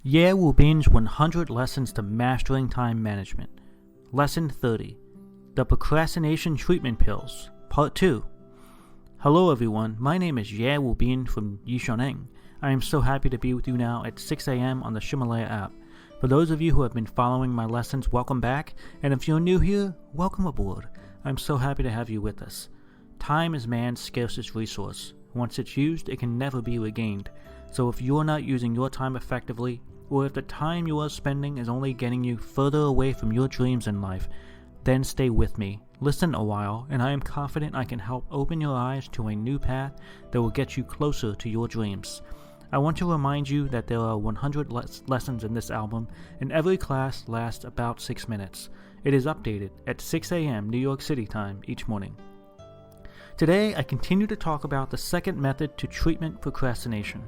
Ye Wubin's 100 Lessons to Mastering Time Management. Lesson 30. The Procrastination Treatment Pills, Part 2. Hello everyone, my name is Ye Wubin from Neng. I am so happy to be with you now at 6 a.m. on the Ximalaya App. For those of you who have been following my lessons, welcome back, and if you're new here, welcome aboard. I'm so happy to have you with us. Time is man's scarcest resource. Once it's used, it can never be regained. So if you're not using your time effectively, or if the time you are spending is only getting you further away from your dreams in life, then stay with me. Listen a while, and I am confident I can help open your eyes to a new path that will get you closer to your dreams. I want to remind you that there are 100 lessons in this album, and every class lasts about 6 minutes. It is updated at 6 a.m. New York City time each morning. Today, I continue to talk about the second method to treatment procrastination.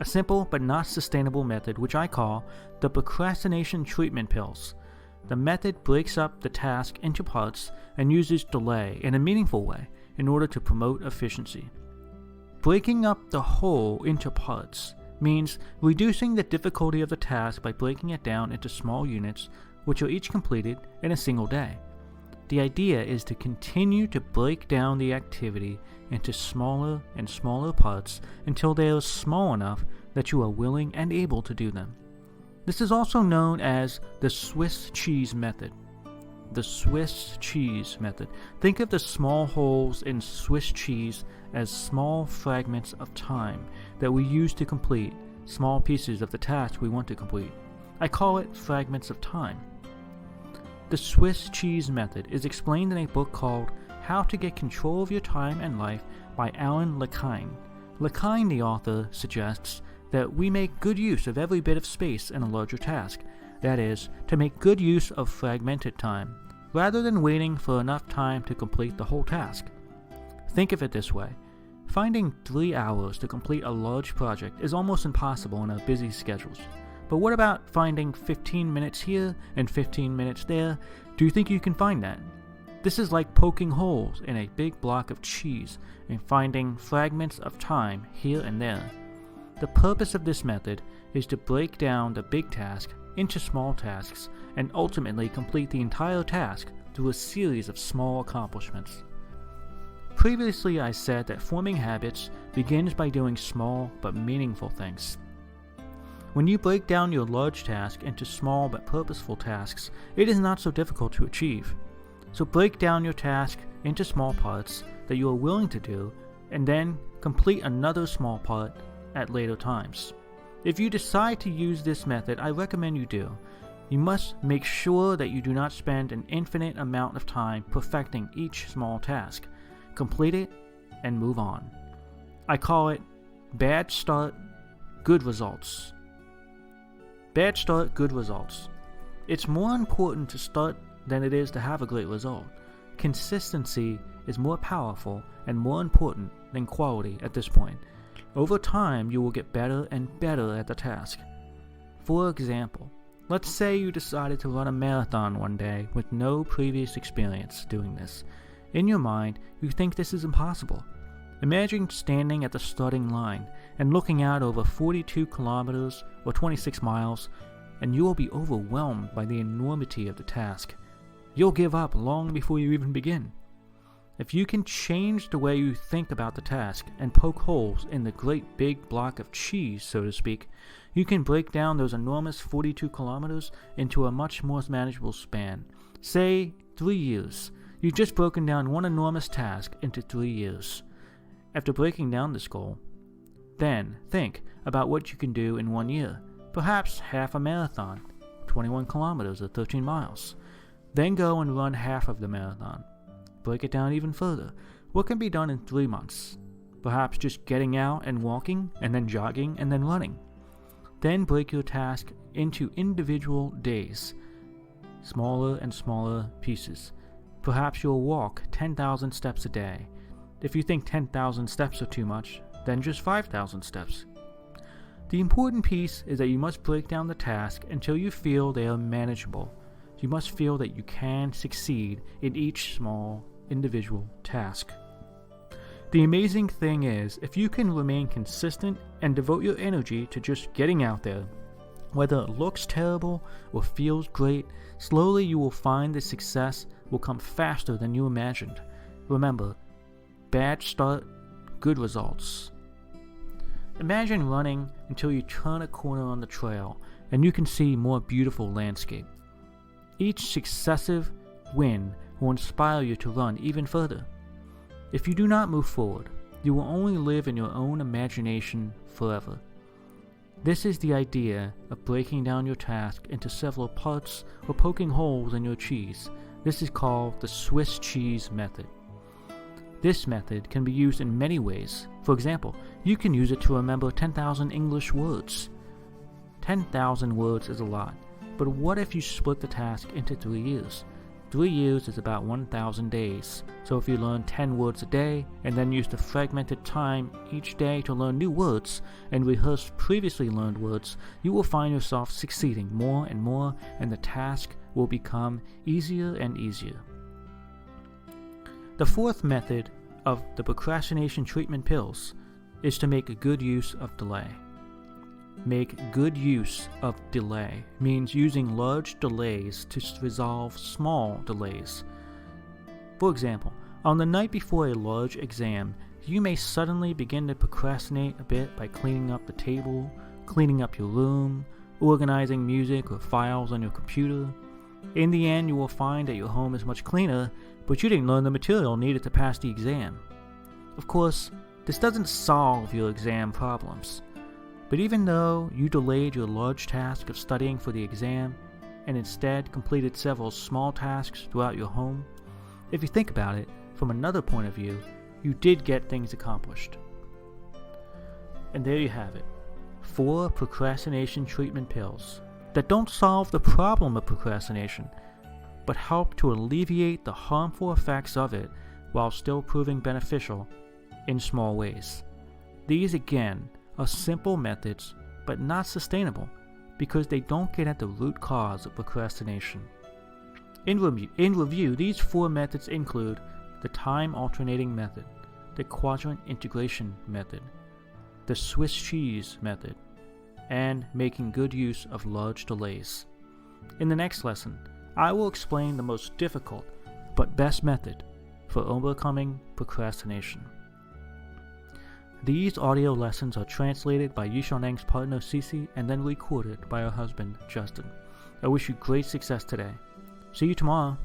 A simple but not sustainable method which I call the Procrastination Treatment Pills. The method breaks up the task into parts and uses delay in a meaningful way in order to promote efficiency. Breaking up the whole into parts means reducing the difficulty of the task by breaking it down into small units which are each completed in a single day. The idea is to continue to break down the activity into smaller and smaller parts until they are small enough that you are willing and able to do them. This is also known as the Swiss cheese method. The Swiss cheese method. Think of the small holes in Swiss cheese as small fragments of time that we use to complete small pieces of the task we want to complete. I call it fragments of time. The Swiss cheese method is explained in a book called How to Get Control of Your Time and Life by Alan Lequine. Lequine, the author, suggests that we make good use of every bit of space in a larger task. That is, to make good use of fragmented time, rather than waiting for enough time to complete the whole task. Think of it this way. Finding 3 hours to complete a large project is almost impossible in our busy schedules. But what about finding 15 minutes here and 15 minutes there? Do you think you can find that? This is like poking holes in a big block of cheese and finding fragments of time here and there. The purpose of this method is to break down the big task into small tasks and ultimately complete the entire task through a series of small accomplishments. Previously, I said that forming habits begins by doing small but meaningful things. When you break down your large task into small but purposeful tasks, it is not so difficult to achieve. So break down your task into small parts that you are willing to do, and then complete another small part at later times. If you decide to use this method, I recommend you do. You must make sure that you do not spend an infinite amount of time perfecting each small task. Complete it and move on. I call it bad start, good results. Bad start, good results. It's more important to start than it is to have a great result. Consistency is more powerful and more important than quality at this point. Over time, you will get better and better at the task. For example, let's say you decided to run a marathon one day with no previous experience doing this. In your mind, you think this is impossible. Imagine standing at the starting line and looking out over 42 kilometers or 26 miles, and you will be overwhelmed by the enormity of the task. You'll give up long before you even begin. If you can change the way you think about the task and poke holes in the great big block of cheese, so to speak, you can break down those enormous 42 kilometers into a much more manageable span. Say 3 years. You've just broken down one enormous task into 3 years. After breaking down this goal, then think about what you can do in 1 year, perhaps half a marathon, 21 kilometers or 13 miles. Then go and run half of the marathon. Break it down even further. What can be done in 3 months? Perhaps just getting out and walking, and then jogging, and then running. Then break your task into individual days, smaller and smaller pieces. Perhaps you'll walk 10,000 steps a day. If you think 10,000 steps are too much, then just 5,000 steps. The important piece is that you must break down the task until you feel they are manageable. You must feel that you can succeed in each small individual task. The amazing thing is, if you can remain consistent and devote your energy to just getting out there Whether it looks terrible or feels great, slowly you will find that success will come faster than you imagined. Remember, bad start, good results. Imagine running until you turn a corner on the trail and you can see more beautiful landscape. Each successive win will inspire you to run even further. If you do not move forward, you will only live in your own imagination forever. This is the idea of breaking down your task into several parts or poking holes in your cheese. This is called the Swiss cheese method. This method can be used in many ways. For example, you can use it to remember 10,000 English words. 10,000 words is a lot, but what if you split the task into 3 years? 3 years is about 1,000 days. So if you learn 10 words a day and then use the fragmented time each day to learn new words and rehearse previously learned words, you will find yourself succeeding more and more, and the task will become easier and easier. The fourth method of the procrastination treatment pills is to make a good use of delay. Make good use of delay means using large delays to resolve small delays. For example, on the night before a large exam, you may suddenly begin to procrastinate a bit by cleaning up the table, cleaning up your room, organizing music or files on your computer. In the end, you will find that your home is much cleaner, but you didn't learn the material needed to pass the exam. Of course, this doesn't solve your exam problems. But even though you delayed your large task of studying for the exam and instead completed several small tasks throughout your home, if you think about it from another point of view, you did get things accomplished. And there you have it, 4 procrastination treatment pills that don't solve the problem of procrastination, but help to alleviate the harmful effects of it while still proving beneficial in small ways. These again are simple methods, but not sustainable because they don't get at the root cause of procrastination. In review, these 4 methods include the time alternating method, the quadrant integration method, the Swiss cheese method, and making good use of large delays. In the next lesson, I will explain the most difficult but best method for overcoming procrastination. These audio lessons are translated by Neng's partner Cece and then recorded by her husband Justin. I wish you great success today. See you tomorrow.